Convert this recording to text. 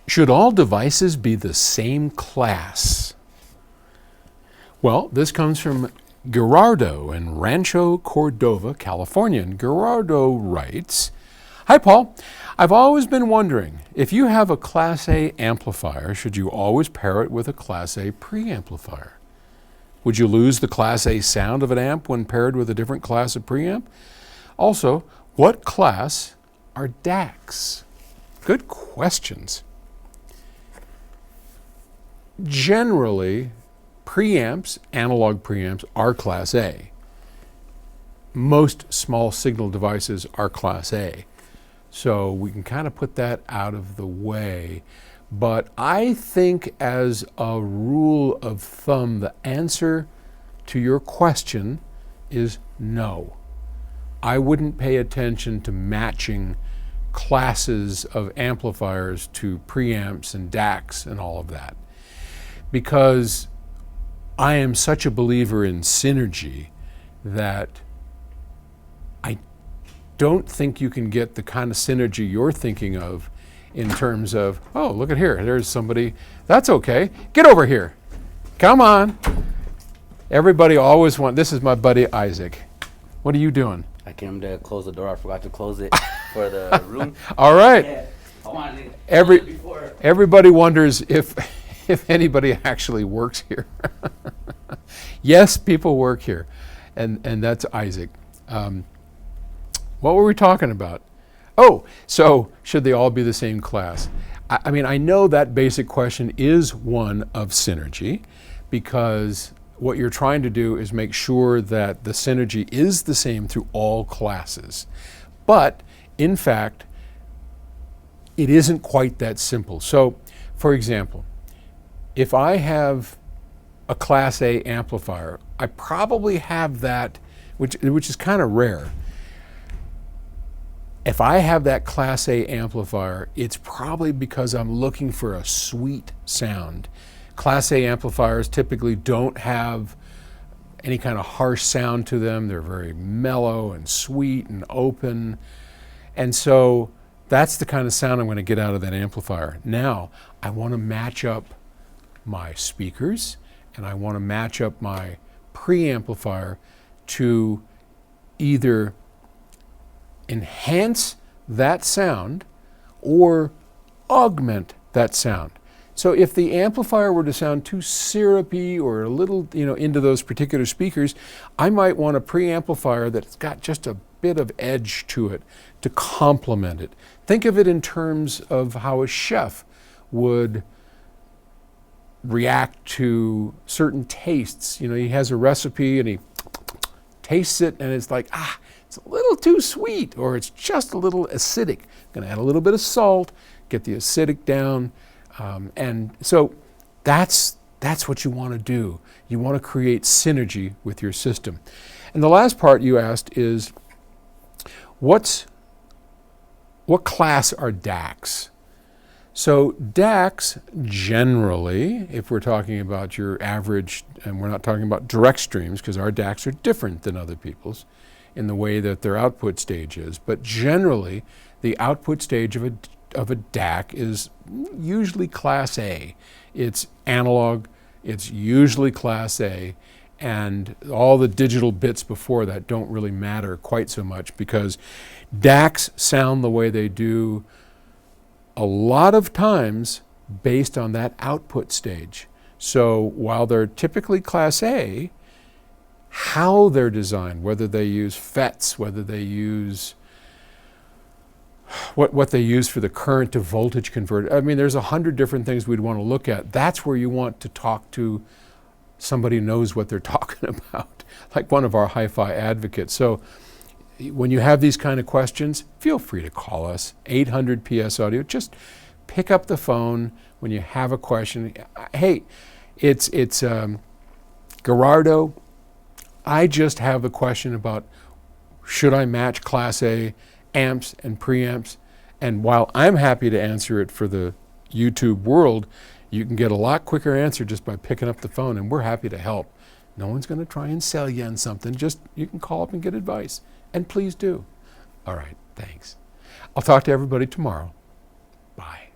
Should all devices be the same class? Well, this comes from Gerardo in Rancho Cordova, California. And Gerardo writes, "Hi, Paul. I've always been wondering, if you have a Class A amplifier, should you always pair it with a Class A preamplifier? Would you lose the Class A sound of an amp when paired with a different class of preamp? Also, what class are DACs?" Good questions. Generally, preamps, analog preamps, are Class A. Most small signal devices are Class A. So we can kind of put that out of the way. But I think as a rule of thumb, the answer to your question is no. I wouldn't pay attention to matching classes of amplifiers to preamps and DACs and all of that, because I am such a believer in synergy that I don't think you can get the kind of synergy you're thinking of in terms of, oh, look at here, there's somebody, that's okay, get over here, come on. Everybody always wants, this is my buddy Isaac. What are you doing? I came to close the door, I forgot to close it for the room. All right. Yeah, I wanted to close it before. Everybody wonders if anybody actually works here. Yes, people work here, and that's Isaac. What were we talking about? Oh, so should they all be the same class? I mean, I know that basic question is one of synergy, because what you're trying to do is make sure that the synergy is the same through all classes. But in fact, it isn't quite that simple. So, for example, if I have a Class A amplifier, I probably have that, which is kind of rare. If I have that Class A amplifier, it's probably because I'm looking for a sweet sound. Class A amplifiers typically don't have any kind of harsh sound to them. They're very mellow and sweet and open. And so that's the kind of sound I'm going to get out of that amplifier. Now, I want to match up my speakers, and I want to match up my preamplifier to either enhance that sound or augment that sound. So if the amplifier were to sound too syrupy or a little, into those particular speakers, I might want a preamplifier that's got just a bit of edge to it to complement it. Think of it in terms of how a chef would react to certain tastes. He has a recipe and he tastes it and it's like, it's a little too sweet, or it's just a little acidic. Going to add a little bit of salt, get the acidic down. And so that's what you want to do. You want to create synergy with your system. And the last part you asked is, what class are DACs? So DACs generally, if we're talking about your average, and we're not talking about direct streams because our DACs are different than other people's in the way that their output stage is, but generally the output stage of a DAC is usually Class A. It's analog, it's usually Class A, and all the digital bits before that don't really matter quite so much, because DACs sound the way they do a lot of times based on that output stage. So while they're typically Class A, how they're designed, whether they use FETs, whether they use what they use for the current to voltage converter. I mean, there's 100 different things we'd want to look at. That's where you want to talk to somebody who knows what they're talking about, like one of our hi-fi advocates. So when you have these kind of questions, feel free to call us, 800 PS Audio. Just pick up the phone when you have a question. Hey, it's Gerardo. I just have a question about, should I match Class A amps and preamps? And while I'm happy to answer it for the YouTube world, you can get a lot quicker answer just by picking up the phone, and we're happy to help. No one's going to try and sell you on something. Just, you can call up and get advice. And please do. All right, thanks. I'll talk to everybody tomorrow. Bye.